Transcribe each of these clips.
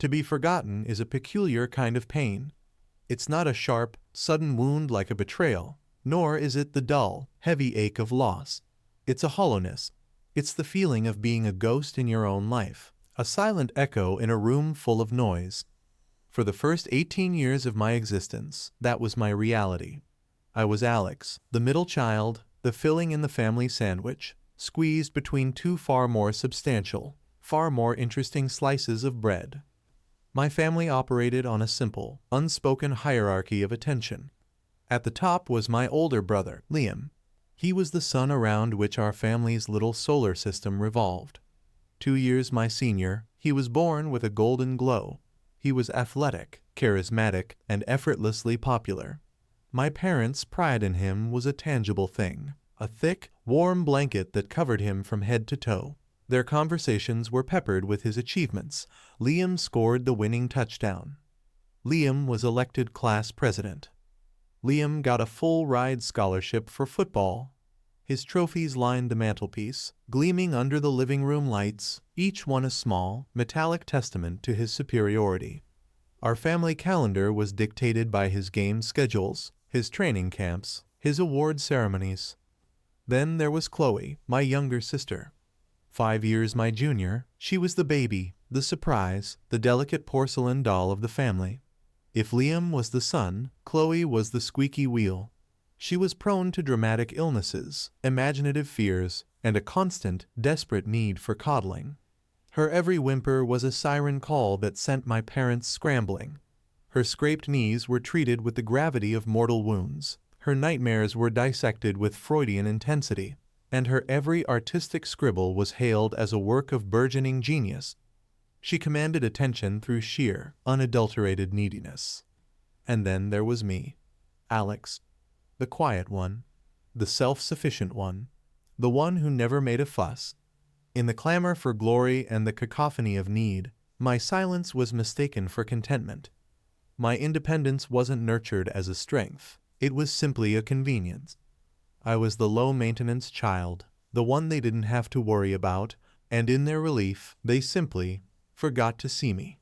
To be forgotten is a peculiar kind of pain. It's not a sharp, sudden wound like a betrayal, nor is it the dull, heavy ache of loss. It's a hollowness. It's the feeling of being a ghost in your own life, a silent echo in a room full of noise. For the first 18 years of my existence, that was my reality. I was Alex, the middle child, the filling in the family sandwich, squeezed between two far more substantial, far more interesting slices of bread. My family operated on a simple, unspoken hierarchy of attention. At the top was my older brother, Liam. He was the sun around which our family's little solar system revolved. 2 years my senior, he was born with a golden glow. He was athletic, charismatic, and effortlessly popular. My parents' pride in him was a tangible thing, a thick, warm blanket that covered him from head to toe. Their conversations were peppered with his achievements. Liam scored the winning touchdown. Liam was elected class president. Liam got a full-ride scholarship for football. His trophies lined the mantelpiece, gleaming under the living room lights, each one a small, metallic testament to his superiority. Our family calendar was dictated by his game schedules, his training camps, his award ceremonies. Then there was Chloe, my younger sister. 5 years my junior, she was the baby, the surprise, the delicate porcelain doll of the family. If Liam was the sun, Chloe was the squeaky wheel. She was prone to dramatic illnesses, imaginative fears, and a constant, desperate need for coddling. Her every whimper was a siren call that sent my parents scrambling. Her scraped knees were treated with the gravity of mortal wounds. Her nightmares were dissected with Freudian intensity, and her every artistic scribble was hailed as a work of burgeoning genius. She commanded attention through sheer, unadulterated neediness. And then there was me, Alex, the quiet one, the self-sufficient one, the one who never made a fuss. In the clamor for glory and the cacophony of need, my silence was mistaken for contentment. My independence wasn't nurtured as a strength, it was simply a convenience. I was the low-maintenance child, the one they didn't have to worry about, and in their relief, they simply forgot to see me.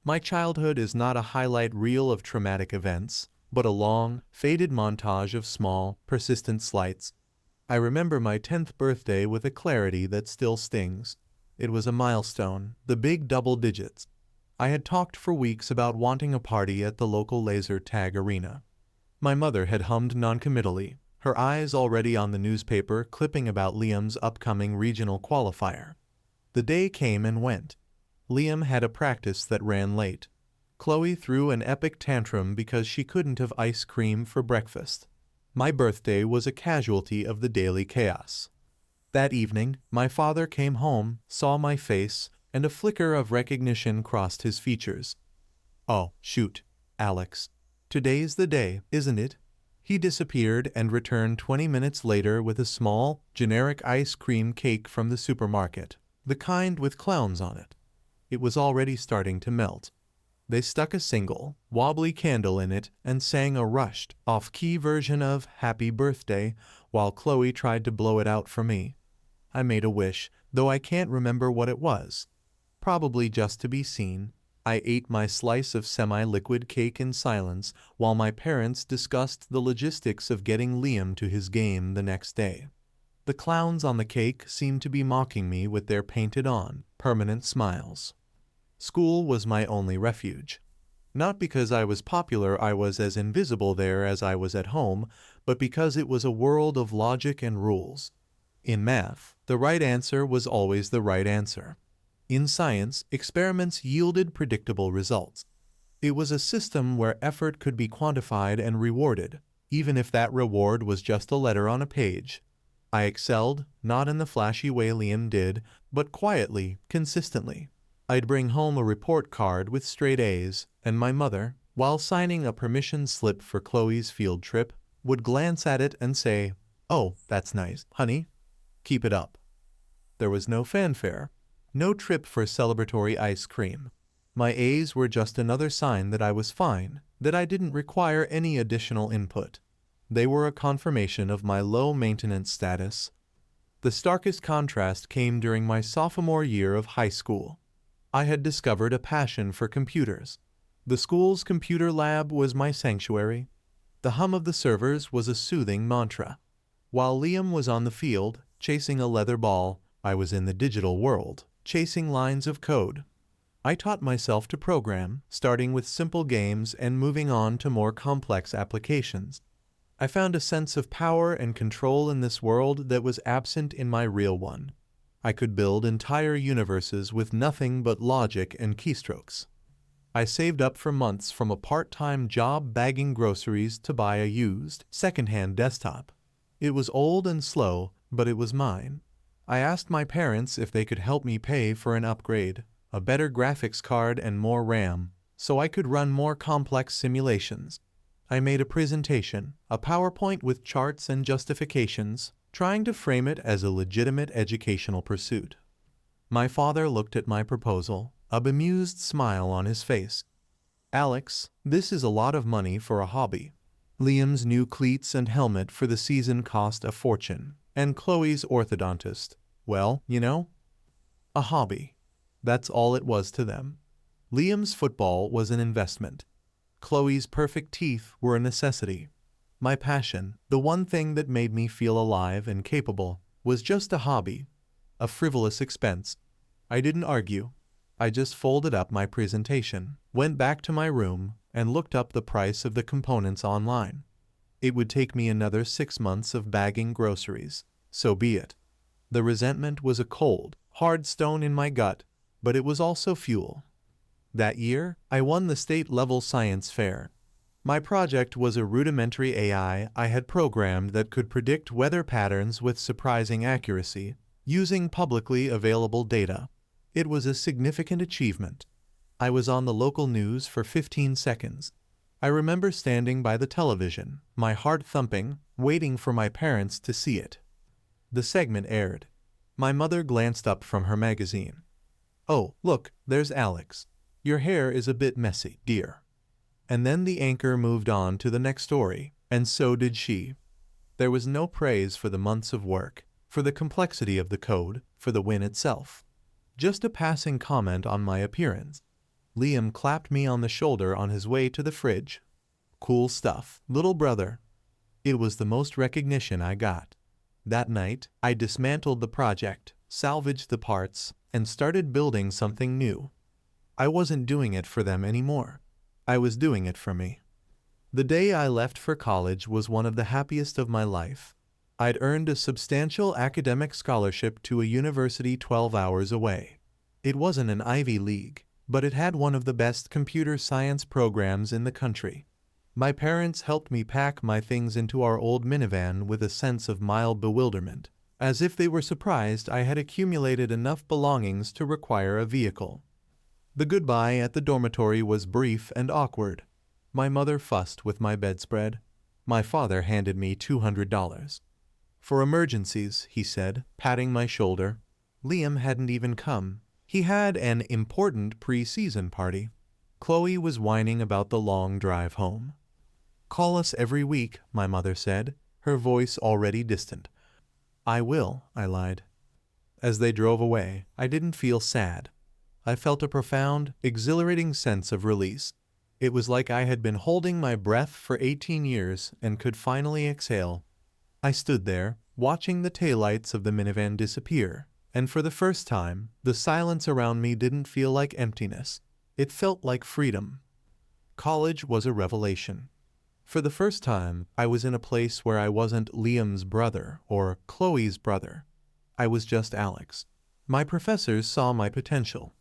My childhood is not a highlight reel of traumatic events, but a long, faded montage of small, persistent slights. I remember my 10th birthday with a clarity that still stings. It was a milestone, the big double digits. I had talked for weeks about wanting a party at the local laser tag arena. My mother had hummed noncommittally, her eyes already on the newspaper clipping about Liam's upcoming regional qualifier. The day came and went. Liam had a practice that ran late. Chloe threw an epic tantrum because she couldn't have ice cream for breakfast. My birthday was a casualty of the daily chaos. That evening, my father came home, saw my face, and a flicker of recognition crossed his features. "Oh, shoot, Alex. Today's the day, isn't it?" He disappeared and returned 20 minutes later with a small, generic ice cream cake from the supermarket, the kind with clowns on it. It was already starting to melt. They stuck a single, wobbly candle in it and sang a rushed, off-key version of Happy Birthday while Chloe tried to blow it out for me. I made a wish, though I can't remember what it was. Probably just to be seen. I ate my slice of semi-liquid cake in silence while my parents discussed the logistics of getting Liam to his game the next day. The clowns on the cake seemed to be mocking me with their painted-on, permanent smiles. School was my only refuge. Not because I was popular, I was as invisible there as I was at home, but because it was a world of logic and rules. In math, the right answer was always the right answer. In science, experiments yielded predictable results. It was a system where effort could be quantified and rewarded, even if that reward was just a letter on a page. I excelled, not in the flashy way Liam did, but quietly, consistently. I'd bring home a report card with straight A's, and my mother, while signing a permission slip for Chloe's field trip, would glance at it and say, "Oh, that's nice, honey. Keep it up." There was no fanfare, no trip for celebratory ice cream. My A's were just another sign that I was fine, that I didn't require any additional input. They were a confirmation of my low-maintenance status. The starkest contrast came during my sophomore year of high school. I had discovered a passion for computers. The school's computer lab was my sanctuary. The hum of the servers was a soothing mantra. While Liam was on the field, chasing a leather ball, I was in the digital world, chasing lines of code. I taught myself to program, starting with simple games and moving on to more complex applications. I found a sense of power and control in this world that was absent in my real one. I could build entire universes with nothing but logic and keystrokes. I saved up for months from a part-time job bagging groceries to buy a used, second-hand desktop. It was old and slow, but it was mine. I asked my parents if they could help me pay for an upgrade, a better graphics card and more RAM, so I could run more complex simulations. I made a presentation, a PowerPoint with charts and justifications, trying to frame it as a legitimate educational pursuit. My father looked at my proposal, a bemused smile on his face. "Alex, this is a lot of money for a hobby. Liam's new cleats and helmet for the season cost a fortune, and Chloe's orthodontist, well, a hobby. That's all it was to them. Liam's football was an investment. Chloe's perfect teeth were a necessity. My passion, the one thing that made me feel alive and capable, was just a hobby, a frivolous expense. I didn't argue. I just folded up my presentation, went back to my room, and looked up the price of the components online. It would take me another 6 months of bagging groceries. So be it. The resentment was a cold, hard stone in my gut, but it was also fuel. That year, I won the state-level science fair. My project was a rudimentary AI I had programmed that could predict weather patterns with surprising accuracy, using publicly available data. It was a significant achievement. I was on the local news for 15 seconds. I remember standing by the television, my heart thumping, waiting for my parents to see it. The segment aired. My mother glanced up from her magazine. "Oh, look, there's Alex. Your hair is a bit messy, dear." And then the anchor moved on to the next story, and so did she. There was no praise for the months of work, for the complexity of the code, for the win itself. Just a passing comment on my appearance. Liam clapped me on the shoulder on his way to the fridge. "Cool stuff, little brother." It was the most recognition I got. That night, I dismantled the project, salvaged the parts, and started building something new. I wasn't doing it for them anymore. I was doing it for me. The day I left for college was one of the happiest of my life. I'd earned a substantial academic scholarship to a university 12 hours away. It wasn't an Ivy League, but it had one of the best computer science programs in the country. My parents helped me pack my things into our old minivan with a sense of mild bewilderment, as if they were surprised I had accumulated enough belongings to require a vehicle. The goodbye at the dormitory was brief and awkward. My mother fussed with my bedspread. My father handed me $200. "For emergencies," he said, patting my shoulder. Liam hadn't even come. He had an important pre-season party. Chloe was whining about the long drive home. "Call us every week," my mother said, her voice already distant. "I will," I lied. As they drove away, I didn't feel sad. I felt a profound, exhilarating sense of release. It was like I had been holding my breath for 18 years and could finally exhale. I stood there, watching the taillights of the minivan disappear, and for the first time, the silence around me didn't feel like emptiness. It felt like freedom. College was a revelation. For the first time, I was in a place where I wasn't Liam's brother or Chloe's brother. I was just Alex. My professors saw my potential.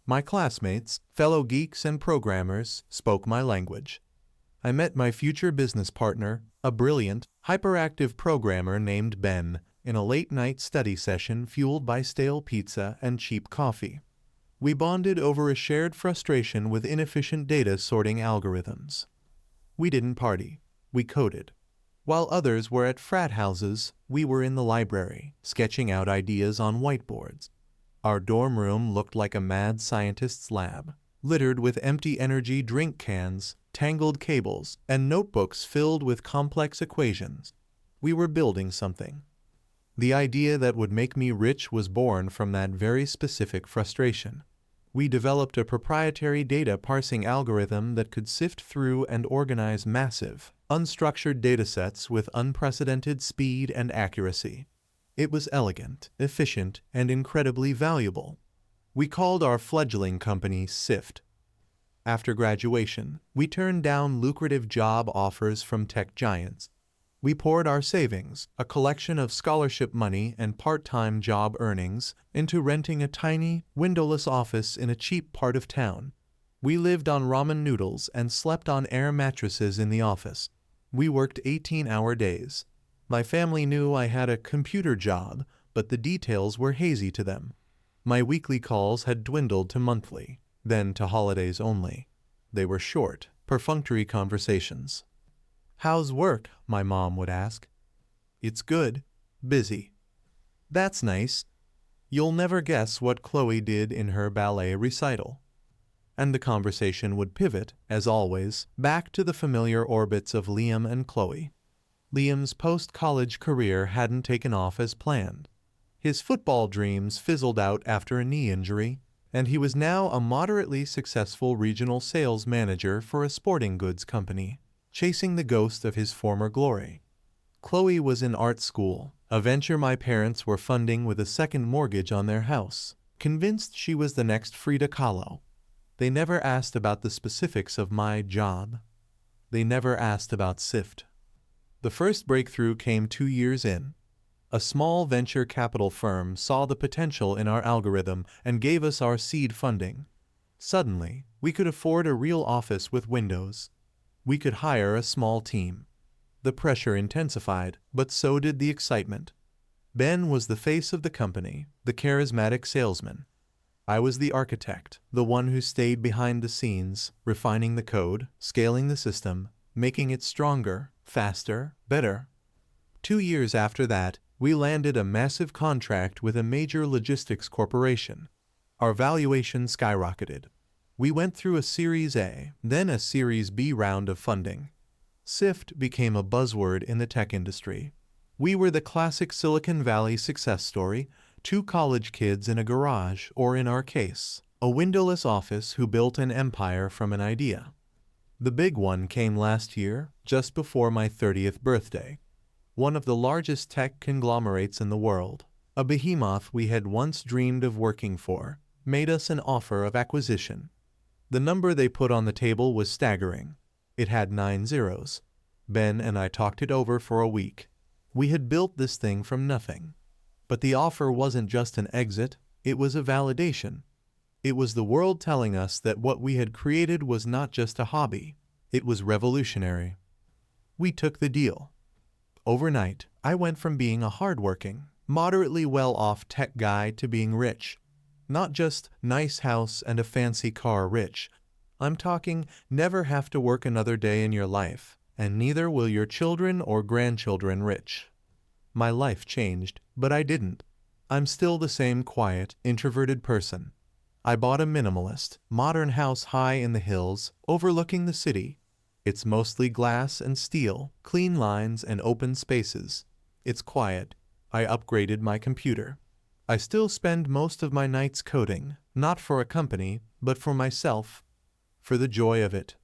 My classmates, fellow geeks and programmers, spoke my language. I met my future business partner, a brilliant, hyperactive programmer named Ben, in a late-night study session fueled by stale pizza and cheap coffee. We bonded over a shared frustration with inefficient data sorting algorithms. We didn't party. We coded. While others were at frat houses, we were in the library, sketching out ideas on whiteboards. Our dorm room looked like a mad scientist's lab, littered with empty energy drink cans, tangled cables, and notebooks filled with complex equations. We were building something. The idea that would make me rich was born from that very specific frustration. We developed a proprietary data parsing algorithm that could sift through and organize massive, unstructured datasets with unprecedented speed and accuracy. It was elegant, efficient, and incredibly valuable. We called our fledgling company SIFT. After graduation, we turned down lucrative job offers from tech giants. We poured our savings, a collection of scholarship money and part-time job earnings, into renting a tiny, windowless office in a cheap part of town. We lived on ramen noodles and slept on air mattresses in the office. We worked 18-hour days. My family knew I had a computer job, but the details were hazy to them. My weekly calls had dwindled to monthly, then to holidays only. They were short, perfunctory conversations. "How's work?" my mom would ask. "It's good. Busy." "That's nice. You'll never guess what Chloe did in her ballet recital." And the conversation would pivot, as always, back to the familiar orbits of Liam and Chloe. Liam's post-college career hadn't taken off as planned. His football dreams fizzled out after a knee injury, and he was now a moderately successful regional sales manager for a sporting goods company, chasing the ghost of his former glory. Chloe was in art school, a venture my parents were funding with a second mortgage on their house, convinced she was the next Frida Kahlo. They never asked about the specifics of my job. They never asked about SIFT. The first breakthrough came 2 years in. A small venture capital firm saw the potential in our algorithm and gave us our seed funding. Suddenly, we could afford a real office with windows. We could hire a small team. The pressure intensified, but so did the excitement. Ben was the face of the company, the charismatic salesman. I was the architect, the one who stayed behind the scenes, refining the code, scaling the system, making it stronger, faster, better. 2 years after that, we landed a massive contract with a major logistics corporation. Our valuation skyrocketed. We went through a Series A, then a Series B round of funding. SIFT became a buzzword in the tech industry. We were the classic Silicon Valley success story, 2 college kids in a garage, or in our case, a windowless office who built an empire from an idea. The big one came last year, just before my 30th birthday. One of the largest tech conglomerates in the world, a behemoth we had once dreamed of working for, made us an offer of acquisition. The number they put on the table was staggering. It had 9 zeros. Ben and I talked it over for a week. We had built this thing from nothing. But the offer wasn't just an exit, it was a validation. It was the world telling us that what we had created was not just a hobby, it was revolutionary. We took the deal. Overnight, I went from being a hardworking, moderately well-off tech guy to being rich. Not just nice house and a fancy car rich. I'm talking never have to work another day in your life, and neither will your children or grandchildren rich. My life changed, but I didn't. I'm still the same quiet, introverted person. I bought a minimalist, modern house high in the hills, overlooking the city. It's mostly glass and steel, clean lines and open spaces. It's quiet. I upgraded my computer. I still spend most of my nights coding, not for a company, but for myself, for the joy of it.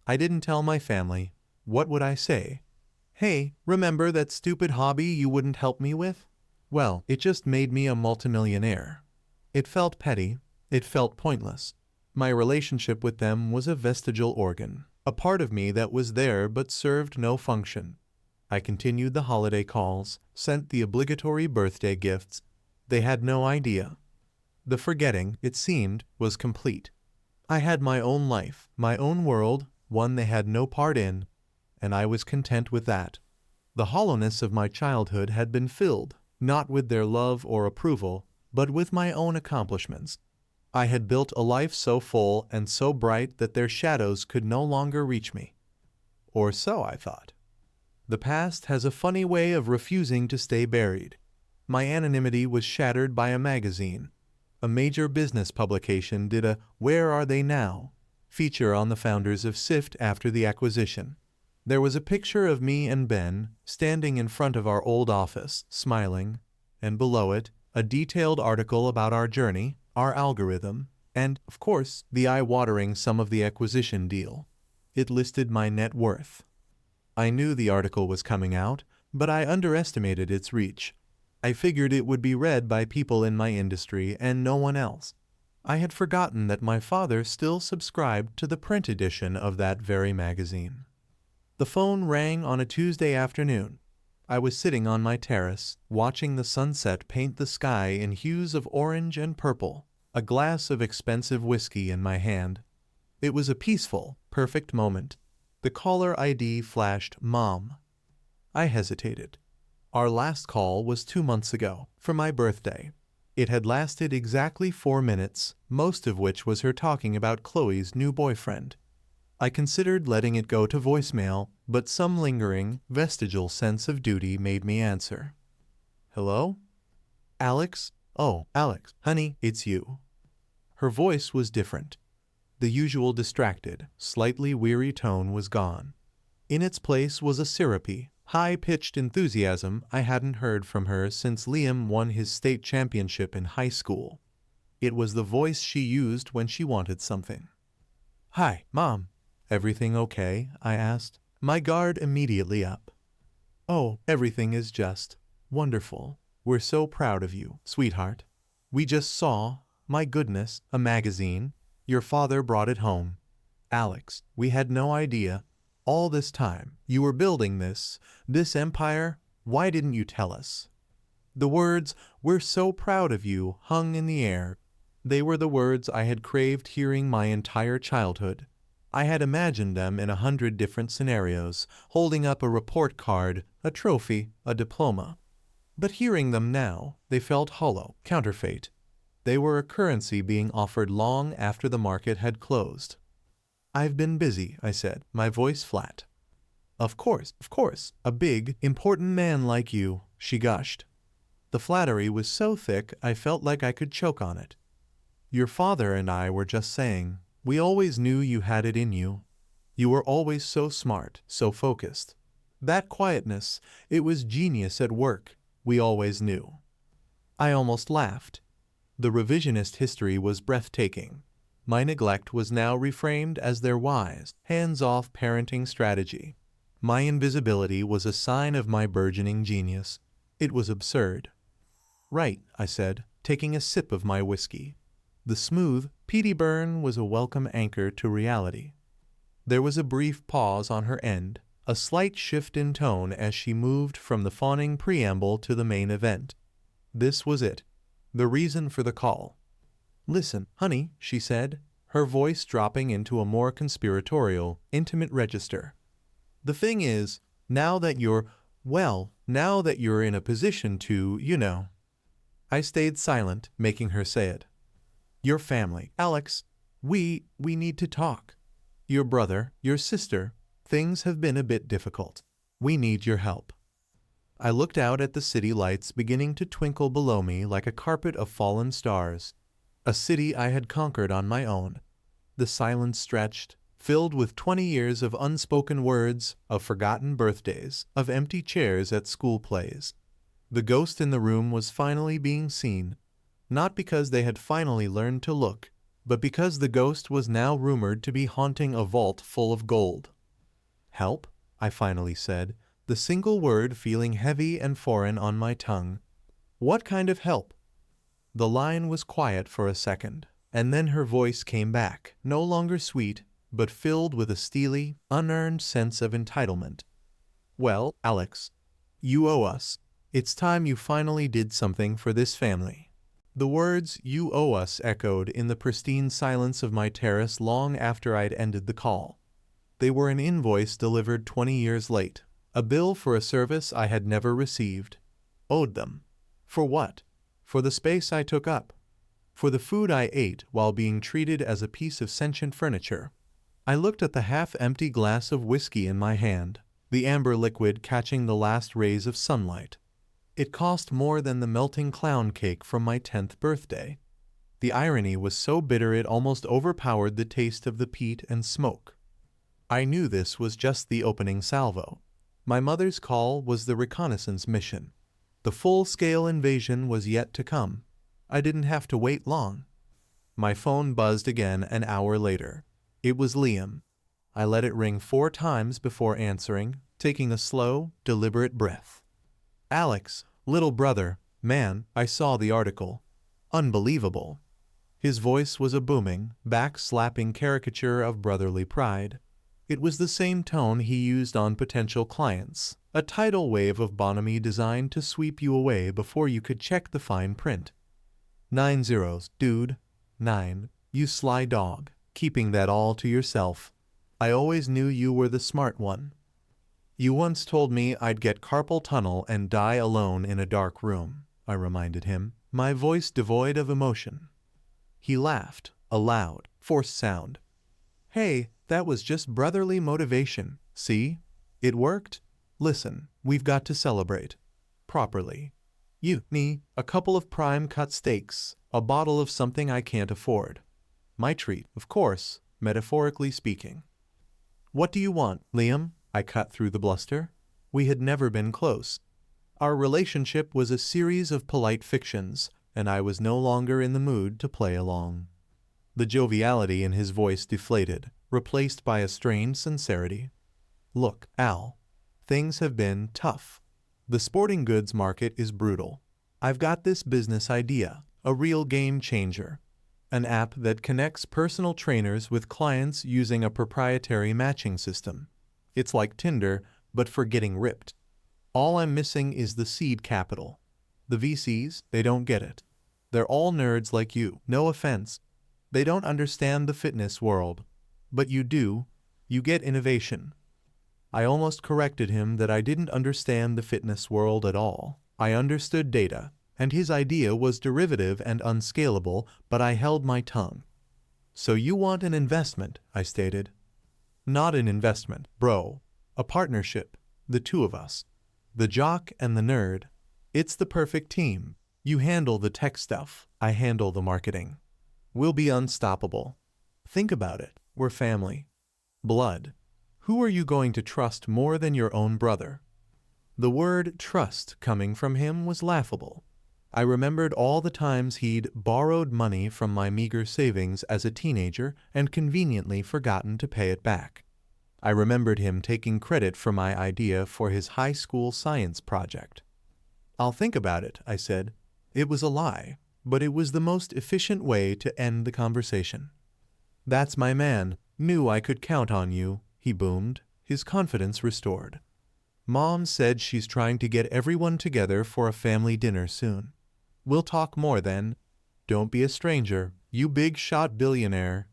I didn't tell my family. What would I say? Hey, remember that stupid hobby you wouldn't help me with? Well, it just made me a multimillionaire. It felt petty. It felt pointless. My relationship with them was a vestigial organ, a part of me that was there but served no function. I continued the holiday calls, sent the obligatory birthday gifts. They had no idea. The forgetting, it seemed, was complete. I had my own life, my own world, one they had no part in, and I was content with that. The hollowness of my childhood had been filled, not with their love or approval, but with my own accomplishments. I had built a life so full and so bright that their shadows could no longer reach me. Or so I thought. The past has a funny way of refusing to stay buried. My anonymity was shattered by a magazine. A major business publication did a "Where Are They Now?" feature on the founders of SIFT after the acquisition. There was a picture of me and Ben standing in front of our old office, smiling, and below it, a detailed article about our journey, our algorithm, And, of course, the eye-watering sum of the acquisition deal. It listed my net worth. I knew the article was coming out, but I underestimated its reach. I figured it would be read by people in my industry and no one else. I had forgotten that my father still subscribed to the print edition of that very magazine. The phone rang on a Tuesday afternoon. I was sitting on my terrace, watching the sunset paint the sky in hues of orange and purple, a glass of expensive whiskey in my hand. It was a peaceful, perfect moment. The caller ID flashed Mom. I hesitated. Our last call was 2 months ago, for my birthday. It had lasted exactly 4 minutes, most of which was her talking about Chloe's new boyfriend. I considered letting it go to voicemail, but some lingering, vestigial sense of duty made me answer. Hello? Alex? Oh, Alex, honey, it's you. Her voice was different. The usual distracted, slightly weary tone was gone. In its place was a syrupy, high-pitched enthusiasm I hadn't heard from her since Liam won his state championship in high school. It was the voice she used when she wanted something. Hi, Mom. Everything okay? I asked, my guard immediately up. Oh, everything is just wonderful. We're so proud of you, sweetheart. We just saw, my goodness, a magazine. Your father brought it home. Alex, we had no idea. All this time, you were building this empire. Why didn't you tell us? The words, we're so proud of you, hung in the air. They were the words I had craved hearing my entire childhood. I had imagined them in 100 different scenarios, holding up a report card, a trophy, a diploma. But hearing them now, they felt hollow, counterfeit. They were a currency being offered long after the market had closed. I've been busy, I said, my voice flat. Of course, a big, important man like you, she gushed. The flattery was so thick I felt like I could choke on it. Your father and I were just saying, we always knew you had it in you. You were always so smart, so focused. That quietness, it was genius at work, we always knew. I almost laughed. The revisionist history was breathtaking. My neglect was now reframed as their wise, hands-off parenting strategy. My invisibility was a sign of my burgeoning genius. It was absurd. Right, I said, taking a sip of my whiskey. The smooth, peaty burn was a welcome anchor to reality. There was a brief pause on her end, a slight shift in tone as she moved from the fawning preamble to the main event. This was it, the reason for the call. Listen, honey, she said, her voice dropping into a more conspiratorial, intimate register. The thing is, now that you're in a position to, I stayed silent, making her say it. Your family, Alex, we need to talk. Your brother, your sister, things have been a bit difficult. We need your help. I looked out at the city lights beginning to twinkle below me like a carpet of fallen stars. A city I had conquered on my own. The silence stretched, filled with 20 years of unspoken words, of forgotten birthdays, of empty chairs at school plays. The ghost in the room was finally being seen. Not because they had finally learned to look, but because the ghost was now rumored to be haunting a vault full of gold. Help? I finally said, the single word feeling heavy and foreign on my tongue. What kind of help? The line was quiet for a second, and then her voice came back, no longer sweet, but filled with a steely, unearned sense of entitlement. Well, Alex, you owe us. It's time you finally did something for this family. The words, you owe us, echoed in the pristine silence of my terrace long after I'd ended the call. They were an invoice delivered 20 years late, a bill for a service I had never received. Owed them. For what? For the space I took up. For the food I ate while being treated as a piece of sentient furniture. I looked at the half-empty glass of whiskey in my hand, the amber liquid catching the last rays of sunlight. It cost more than the melting clown cake from my 10th birthday. The irony was so bitter it almost overpowered the taste of the peat and smoke. I knew this was just the opening salvo. My mother's call was the reconnaissance mission. The full-scale invasion was yet to come. I didn't have to wait long. My phone buzzed again an hour later. It was Liam. I let it ring 4 times before answering, taking a slow, deliberate breath. Alex, little brother, man, I saw the article. Unbelievable. His voice was a booming, back-slapping caricature of brotherly pride. It was the same tone he used on potential clients, a tidal wave of bonhomie designed to sweep you away before you could check the fine print. 9 zeros, dude. 9. You sly dog, keeping that all to yourself. I always knew you were the smart one. You once told me I'd get carpal tunnel and die alone in a dark room, I reminded him, my voice devoid of emotion. He laughed, a loud, forced sound. Hey, that was just brotherly motivation, see? It worked? Listen, we've got to celebrate. Properly. You, me, a couple of prime cut steaks, a bottle of something I can't afford. My treat, of course, metaphorically speaking. What do you want, Liam? I cut through the bluster. We had never been close. Our relationship was a series of polite fictions, and I was no longer in the mood to play along. The joviality in his voice deflated, replaced by a strained sincerity. Look, Al, things have been tough. The sporting goods market is brutal. I've got this business idea, a real game changer. An app that connects personal trainers with clients using a proprietary matching system. It's like Tinder, but for getting ripped. All I'm missing is the seed capital. The VCs, they don't get it. They're all nerds like you, no offense. They don't understand the fitness world. But you do. You get innovation. I almost corrected him that I didn't understand the fitness world at all. I understood data, and his idea was derivative and unscalable, but I held my tongue. So you want an investment, I stated. Not an investment, bro. A partnership. The two of us. The jock and the nerd. It's the perfect team. You handle the tech stuff. I handle the marketing. We'll be unstoppable. Think about it. We're family. Blood. Who are you going to trust more than your own brother? The word trust coming from him was laughable. I remembered all the times he'd borrowed money from my meager savings as a teenager and conveniently forgotten to pay it back. I remembered him taking credit for my idea for his high school science project. I'll think about it, I said. It was a lie, but it was the most efficient way to end the conversation. That's my man. Knew I could count on you, he boomed, his confidence restored. Mom said she's trying to get everyone together for a family dinner soon. We'll talk more then. Don't be a stranger, you big shot billionaire.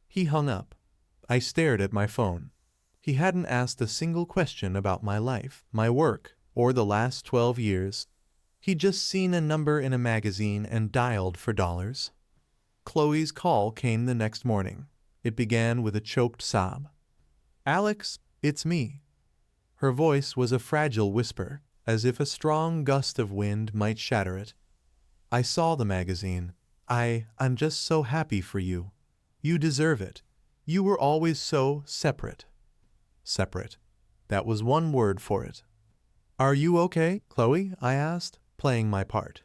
He hung up. I stared at my phone. He hadn't asked a single question about my life, my work, or the last 12 years. He'd just seen a number in a magazine and dialed for dollars. Chloe's call came the next morning. It began with a choked sob. Alex, it's me. Her voice was a fragile whisper, as if a strong gust of wind might shatter it. I saw the magazine. I'm just so happy for you. You deserve it. You were always so separate. Separate. That was one word for it. Are you okay, Chloe? I asked, playing my part.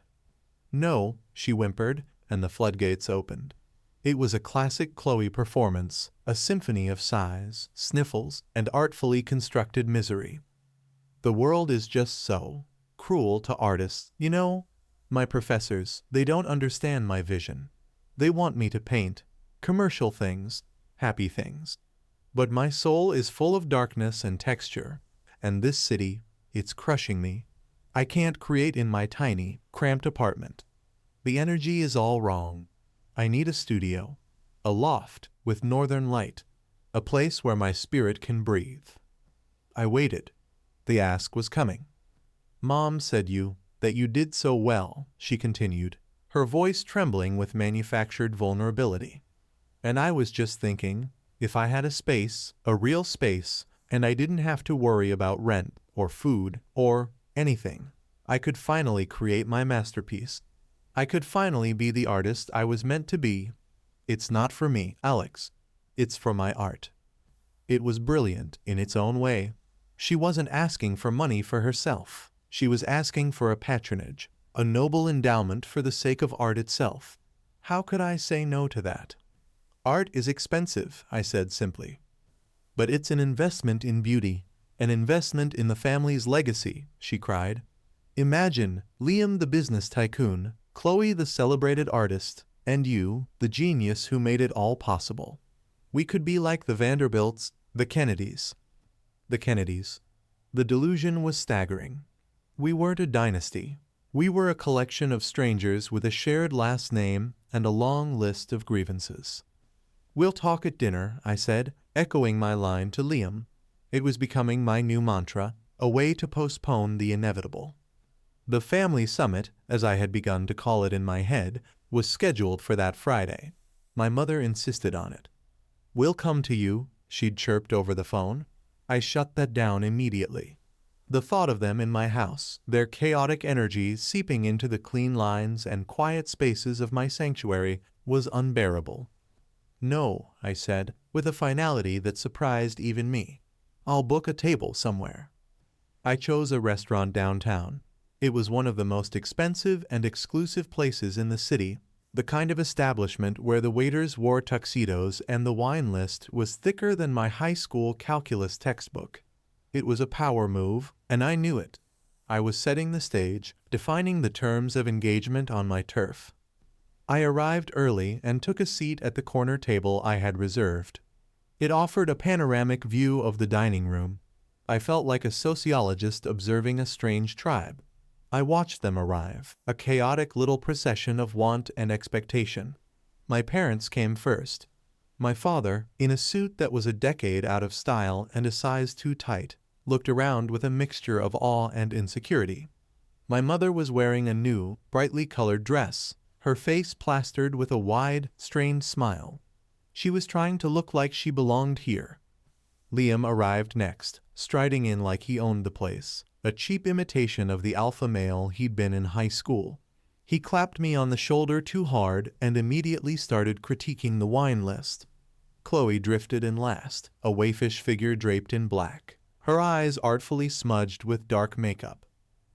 No, she whimpered, and the floodgates opened. It was a classic Chloe performance, a symphony of sighs, sniffles, and artfully constructed misery. The world is just so cruel to artists, you know? My professors, they don't understand my vision. They want me to paint commercial things, happy things. But my soul is full of darkness and texture, and this city, it's crushing me. I can't create in my tiny, cramped apartment. The energy is all wrong. I need a studio, a loft with northern light, a place where my spirit can breathe. I waited. The ask was coming. Mom said that you did so well, she continued, her voice trembling with manufactured vulnerability. And I was just thinking, if I had a space, a real space, and I didn't have to worry about rent or food or anything, I could finally create my masterpiece. I could finally be the artist I was meant to be. It's not for me, Alex. It's for my art. It was brilliant in its own way. She wasn't asking for money for herself. She was asking for a patronage, a noble endowment for the sake of art itself. How could I say no to that? Art is expensive, I said simply. But it's an investment in beauty, an investment in the family's legacy, she cried. Imagine Liam the business tycoon, Chloe the celebrated artist, and you, the genius who made it all possible. We could be like the Vanderbilts, the Kennedys. The Kennedys. The delusion was staggering. We weren't a dynasty. We were a collection of strangers with a shared last name and a long list of grievances. We'll talk at dinner, I said, echoing my line to Liam. It was becoming my new mantra, a way to postpone the inevitable. The family summit, as I had begun to call it in my head, was scheduled for that Friday. My mother insisted on it. We'll come to you, she'd chirped over the phone. I shut that down immediately. The thought of them in my house, their chaotic energy seeping into the clean lines and quiet spaces of my sanctuary, was unbearable. No, I said, with a finality that surprised even me. I'll book a table somewhere. I chose a restaurant downtown. It was one of the most expensive and exclusive places in the city, the kind of establishment where the waiters wore tuxedos and the wine list was thicker than my high school calculus textbook. It was a power move, and I knew it. I was setting the stage, defining the terms of engagement on my turf. I arrived early and took a seat at the corner table I had reserved. It offered a panoramic view of the dining room. I felt like a sociologist observing a strange tribe. I watched them arrive, a chaotic little procession of want and expectation. My parents came first. My father, in a suit that was a decade out of style and a size too tight, looked around with a mixture of awe and insecurity. My mother was wearing a new, brightly colored dress, her face plastered with a wide, strained smile. She was trying to look like she belonged here. Liam arrived next, striding in like he owned the place, a cheap imitation of the alpha male he'd been in high school. He clapped me on the shoulder too hard and immediately started critiquing the wine list. Chloe drifted in last, a waifish figure draped in black, her eyes artfully smudged with dark makeup.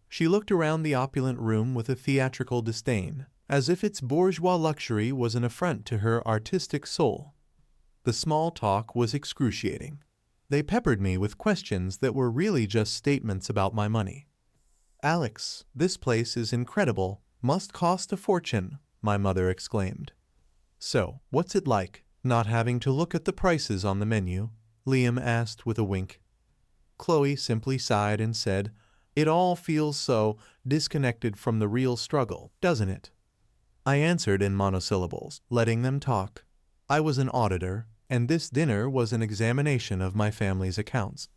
She looked around the opulent room with a theatrical disdain, as if its bourgeois luxury was an affront to her artistic soul. The small talk was excruciating. They peppered me with questions that were really just statements about my money. "Alex, this place is incredible, must cost a fortune," my mother exclaimed. "So, what's it like, not having to look at the prices on the menu?" Liam asked with a wink. Chloe simply sighed and said, "It all feels so disconnected from the real struggle, doesn't it?" I answered in monosyllables, letting them talk. I was an auditor, and this dinner was an examination of my family's accounts.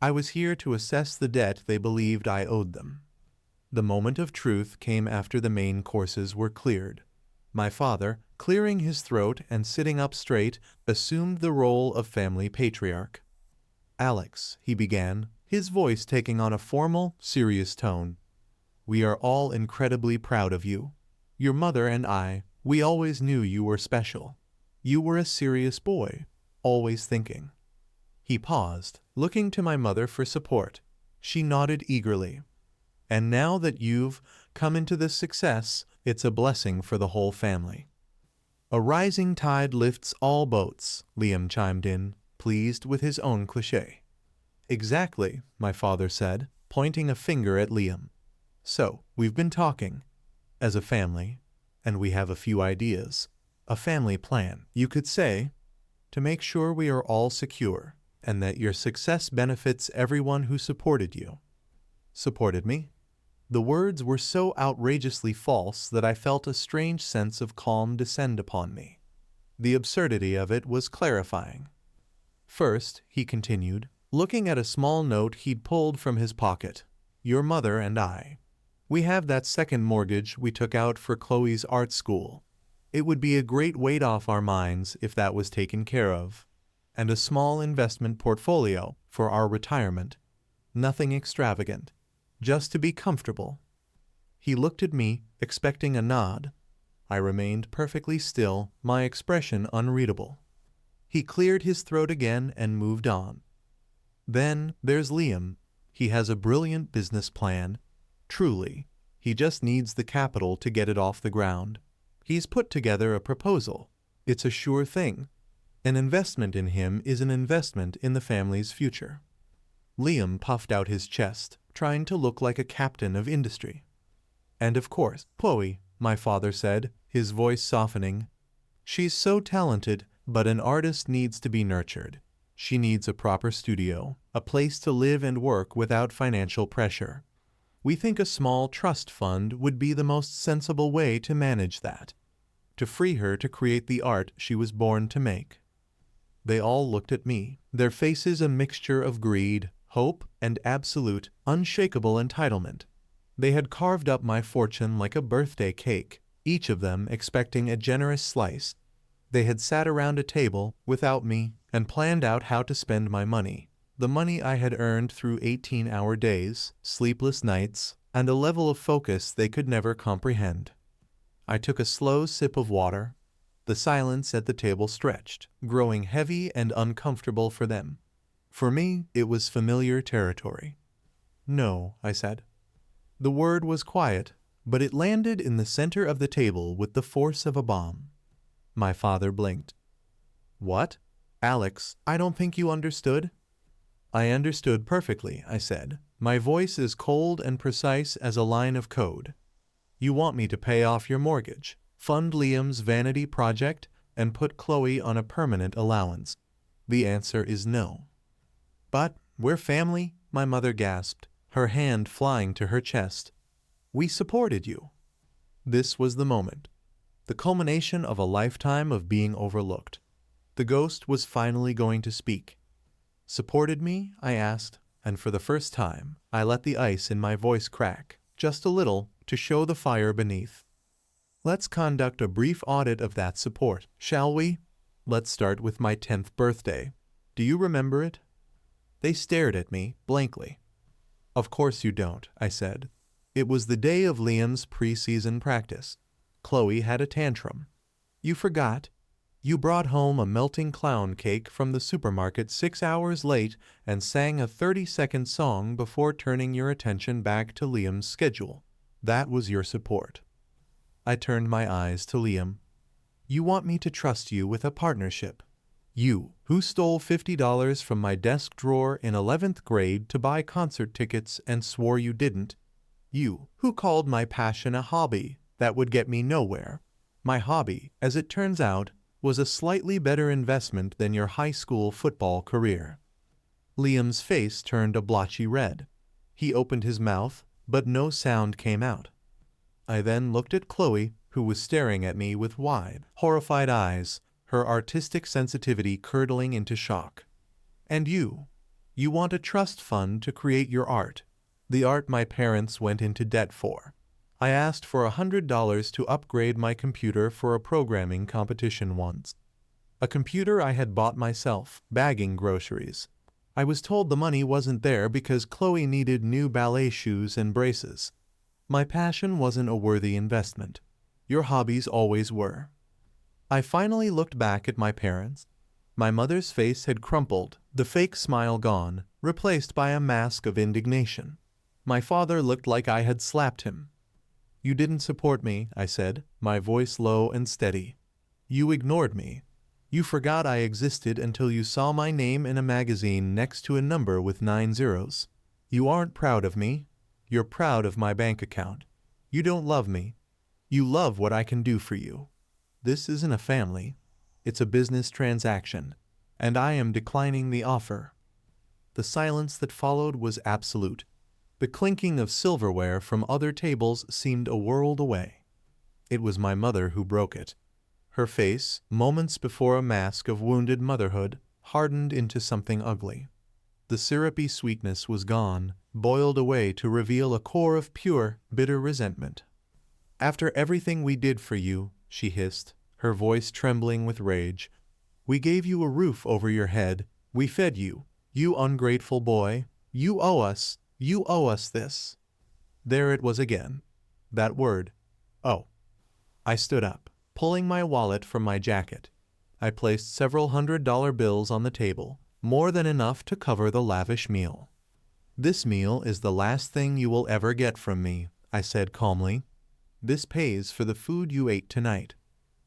I was here to assess the debt they believed I owed them. The moment of truth came after the main courses were cleared. My father, clearing his throat and sitting up straight, assumed the role of family patriarch. "Alex," he began, his voice taking on a formal, serious tone, "we are all incredibly proud of you. Your mother and I, we always knew you were special. You were a serious boy, always thinking." He paused, looking to my mother for support. She nodded eagerly. "And now that you've come into this success, it's a blessing for the whole family." "A rising tide lifts all boats," Liam chimed in, pleased with his own cliché. "Exactly," my father said, pointing a finger at Liam. "So, we've been talking, as a family, and we have a few ideas. A family plan, you could say, to make sure we are all secure, and that your success benefits everyone who supported you." Supported me? The words were so outrageously false that I felt a strange sense of calm descend upon me. The absurdity of it was clarifying. "First," he continued, looking at a small note he'd pulled from his pocket, "your mother and I. We have that second mortgage we took out for Chloe's art school. It would be a great weight off our minds if that was taken care of. And a small investment portfolio for our retirement. Nothing extravagant. Just to be comfortable." He looked at me, expecting a nod. I remained perfectly still, my expression unreadable. He cleared his throat again and moved on. "Then there's Liam. He has a brilliant business plan. Truly, he just needs the capital to get it off the ground. He's put together a proposal. It's a sure thing. An investment in him is an investment in the family's future." Liam puffed out his chest, trying to look like a captain of industry. "And of course, Chloe," my father said, his voice softening. "She's so talented, but an artist needs to be nurtured. She needs a proper studio, a place to live and work without financial pressure. We think a small trust fund would be the most sensible way to manage that, to free her to create the art she was born to make." They all looked at me, their faces a mixture of greed, hope, and absolute, unshakable entitlement. They had carved up my fortune like a birthday cake, each of them expecting a generous slice. They had sat around a table, without me, and planned out how to spend my money, the money I had earned through 18-hour days, sleepless nights, and a level of focus they could never comprehend. I took a slow sip of water. The silence at the table stretched, growing heavy and uncomfortable for them. For me, it was familiar territory. "No," I said. The word was quiet, but it landed in the center of the table with the force of a bomb. My father blinked. "What? Alex, I don't think you understood." "I understood perfectly," I said, my voice as cold and precise as a line of code. "You want me to pay off your mortgage, fund Liam's vanity project, and put Chloe on a permanent allowance. The answer is no." "But we're family," my mother gasped, her hand flying to her chest. "We supported you." This was the moment, the culmination of a lifetime of being overlooked. The ghost was finally going to speak. "Supported me?" I asked, and for the first time, I let the ice in my voice crack, just a little, to show the fire beneath. "Let's conduct a brief audit of that support, shall we? Let's start with my 10th birthday. Do you remember it?" They stared at me blankly. "Of course you don't," I said. "It was the day of Liam's pre-season practice. Chloe had a tantrum. You forgot. You brought home a melting clown cake from the supermarket 6 hours late and sang a 30-second song before turning your attention back to Liam's schedule. That was your support." I turned my eyes to Liam. "You want me to trust you with a partnership. You, who stole $50 from my desk drawer in 11th grade to buy concert tickets and swore you didn't. You, who called my passion a hobby that would get me nowhere. My hobby, as it turns out, was a slightly better investment than your high school football career." Liam's face turned a blotchy red. He opened his mouth, but no sound came out. I then looked at Chloe, who was staring at me with wide, horrified eyes, her artistic sensitivity curdling into shock. "And you want a trust fund to create your art, the art my parents went into debt for. I asked for $100 to upgrade my computer for a programming competition once. A computer I had bought myself, bagging groceries. I was told the money wasn't there because Chloe needed new ballet shoes and braces. My passion wasn't a worthy investment. Your hobbies always were." I finally looked back at my parents. My mother's face had crumpled, the fake smile gone, replaced by a mask of indignation. My father looked like I had slapped him. "You didn't support me," I said, my voice low and steady. "You ignored me. You forgot I existed until you saw my name in a magazine next to a number with 9 zeros. You aren't proud of me. You're proud of my bank account. You don't love me. You love what I can do for you. This isn't a family. It's a business transaction, and I am declining the offer." The silence that followed was absolute. The clinking of silverware from other tables seemed a world away. It was my mother who broke it. Her face, moments before a mask of wounded motherhood, hardened into something ugly. The syrupy sweetness was gone, boiled away to reveal a core of pure, bitter resentment. "After everything we did for you," she hissed, her voice trembling with rage, "we gave you a roof over your head, we fed you, you ungrateful boy, you owe us this." There it was again. That word. Oh. I stood up, pulling my wallet from my jacket. I placed several $100 bills on the table, more than enough to cover the lavish meal. "This meal is the last thing you will ever get from me," I said calmly. "This pays for the food you ate tonight.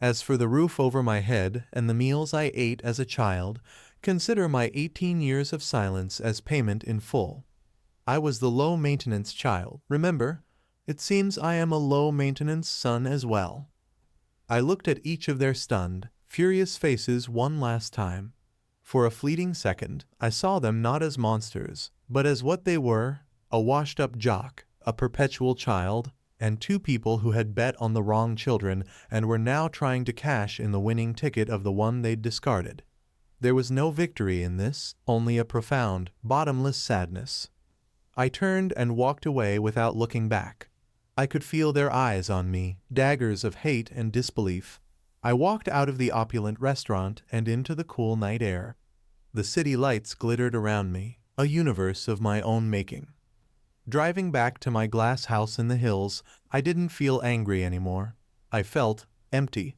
As for the roof over my head and the meals I ate as a child, consider my 18 years of silence as payment in full. I was the low-maintenance child, remember? It seems I am a low-maintenance son as well. I looked at each of their stunned, furious faces one last time. For a fleeting second, I saw them not as monsters, but as what they were, a washed-up jock, a perpetual child, and two people who had bet on the wrong children and were now trying to cash in the winning ticket of the one they'd discarded. There was no victory in this, only a profound, bottomless sadness. I turned and walked away without looking back. I could feel their eyes on me, daggers of hate and disbelief. I walked out of the opulent restaurant and into the cool night air. The city lights glittered around me, a universe of my own making. Driving back to my glass house in the hills, I didn't feel angry anymore. I felt empty.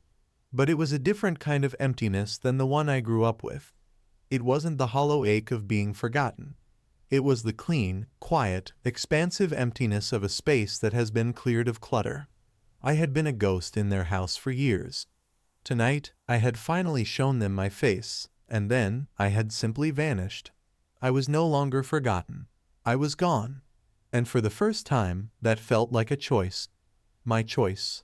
But it was a different kind of emptiness than the one I grew up with. It wasn't the hollow ache of being forgotten. It was the clean, quiet, expansive emptiness of a space that has been cleared of clutter. I had been a ghost in their house for years. Tonight, I had finally shown them my face, and then I had simply vanished. I was no longer forgotten. I was gone. And for the first time, that felt like a choice. My choice.